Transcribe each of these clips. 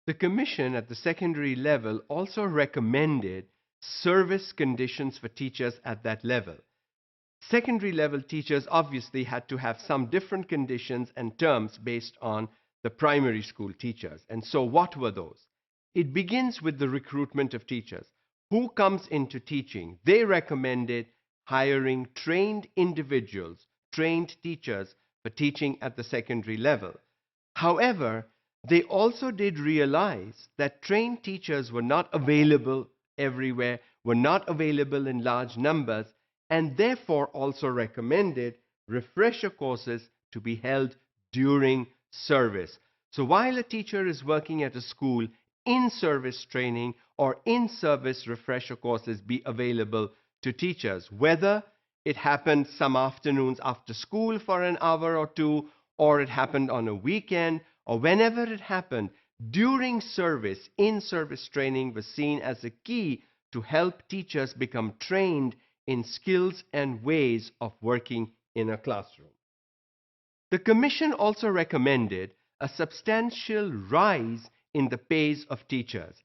The Commission at the secondary level also recommended service conditions for teachers at that level. Secondary level teachers obviously had to have some different conditions and terms based on the primary school teachers. And so what were those? It begins with the recruitment of teachers. Who comes into teaching? They recommended hiring trained individuals, trained teachers for teaching at the secondary level. However, they also did realize that trained teachers were not available everywhere, were not available in large numbers, and therefore also recommended refresher courses to be held during service. So while a teacher is working at a school, in-service training or in-service refresher courses be available to teachers, whether it happened some afternoons after school for an hour or two, or it happened on a weekend, or whenever it happened, during service, in-service training was seen as a key to help teachers become trained in skills and ways of working in a classroom. The Commission also recommended a substantial rise in the pays of teachers.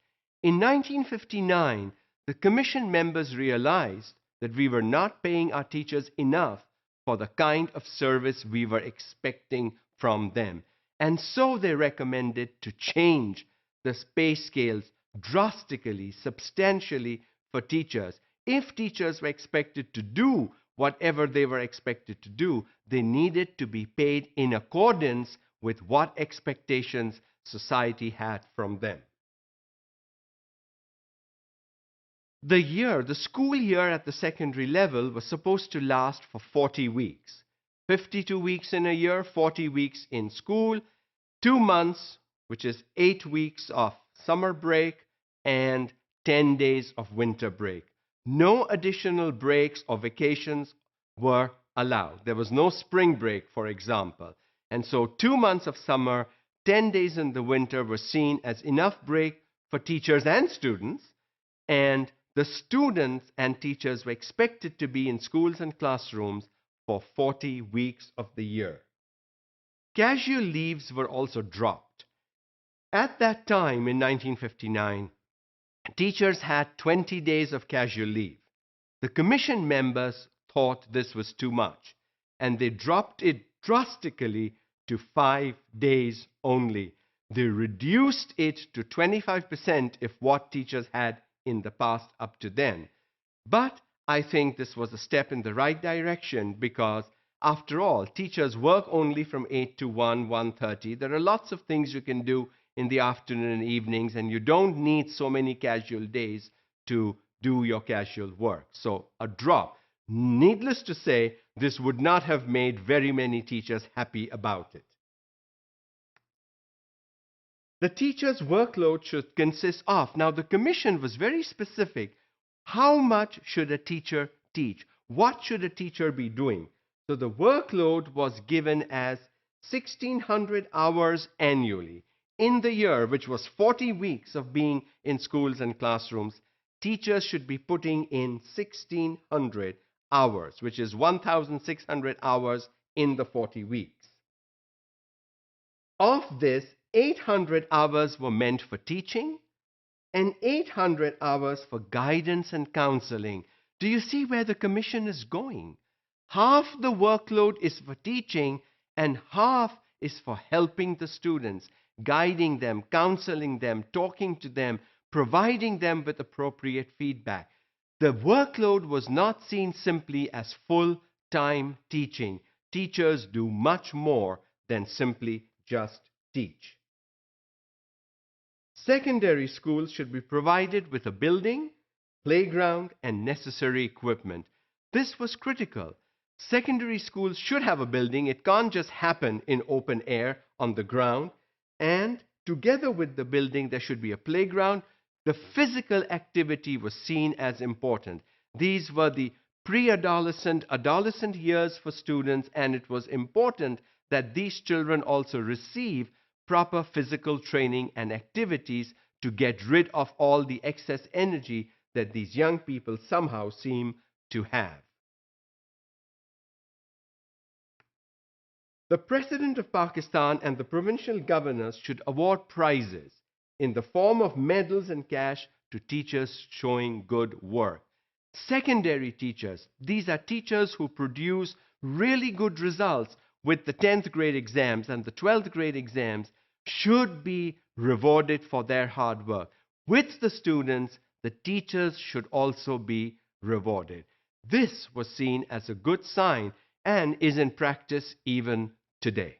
In 1959, the Commission members realized that we were not paying our teachers enough for the kind of service we were expecting from them. And so they recommended to change the pay scales drastically, substantially for teachers. If teachers were expected to do whatever they were expected to do, they needed to be paid in accordance with what expectations society had from them. The school year at the secondary level was supposed to last for 40 weeks. 52 weeks in a year, 40 weeks in school, 2 months, which is 8 weeks of summer break, and 10 days of winter break. No additional breaks or vacations were allowed. There was no spring break, for example. And so 2 months of summer, 10 days in the winter were seen as enough break for teachers and students, and the students and teachers were expected to be in schools and classrooms for 40 weeks of the year. Casual leaves were also dropped. At that time in 1959, teachers had 20 days of casual leave. The Commission members thought this was too much, and they dropped it drastically to 5 days only. They reduced it to 25% of what teachers had in the past up to then. But I think this was a step in the right direction because, after all, teachers work only from 8 to 1:30. There are lots of things you can do in the afternoon and evenings, and you don't need so many casual days to do your casual work. So a drop. Needless to say, this would not have made very many teachers happy about it. The teacher's workload should consist of, now the Commission was very specific, how much should a teacher teach? What should a teacher be doing? So the workload was given as 1,600 hours annually. In the year, which was 40 weeks of being in schools and classrooms, teachers should be putting in 1,600 hours, which is 1,600 hours in the 40 weeks. Of this, 800 hours were meant for teaching and 800 hours for guidance and counseling. Do you see where the Commission is going? Half the workload is for teaching and half is for helping the students, guiding them, counseling them, talking to them, providing them with appropriate feedback. The workload was not seen simply as full-time teaching. Teachers do much more than simply just teach. Secondary schools should be provided with a building, playground, and necessary equipment. This was critical. Secondary schools should have a building. It can't just happen in open air on the ground. And together with the building, there should be a playground. The physical activity was seen as important. These were the pre-adolescent, adolescent years for students, and it was important that these children also receive proper physical training and activities to get rid of all the excess energy that these young people somehow seem to have. The President of Pakistan and the provincial governors should award prizes in the form of medals and cash to teachers showing good work. Secondary teachers, these are teachers who produce really good results with the 10th grade exams and the 12th grade exams, should be rewarded for their hard work. With the students, the teachers should also be rewarded. This was seen as a good sign and is in practice even today.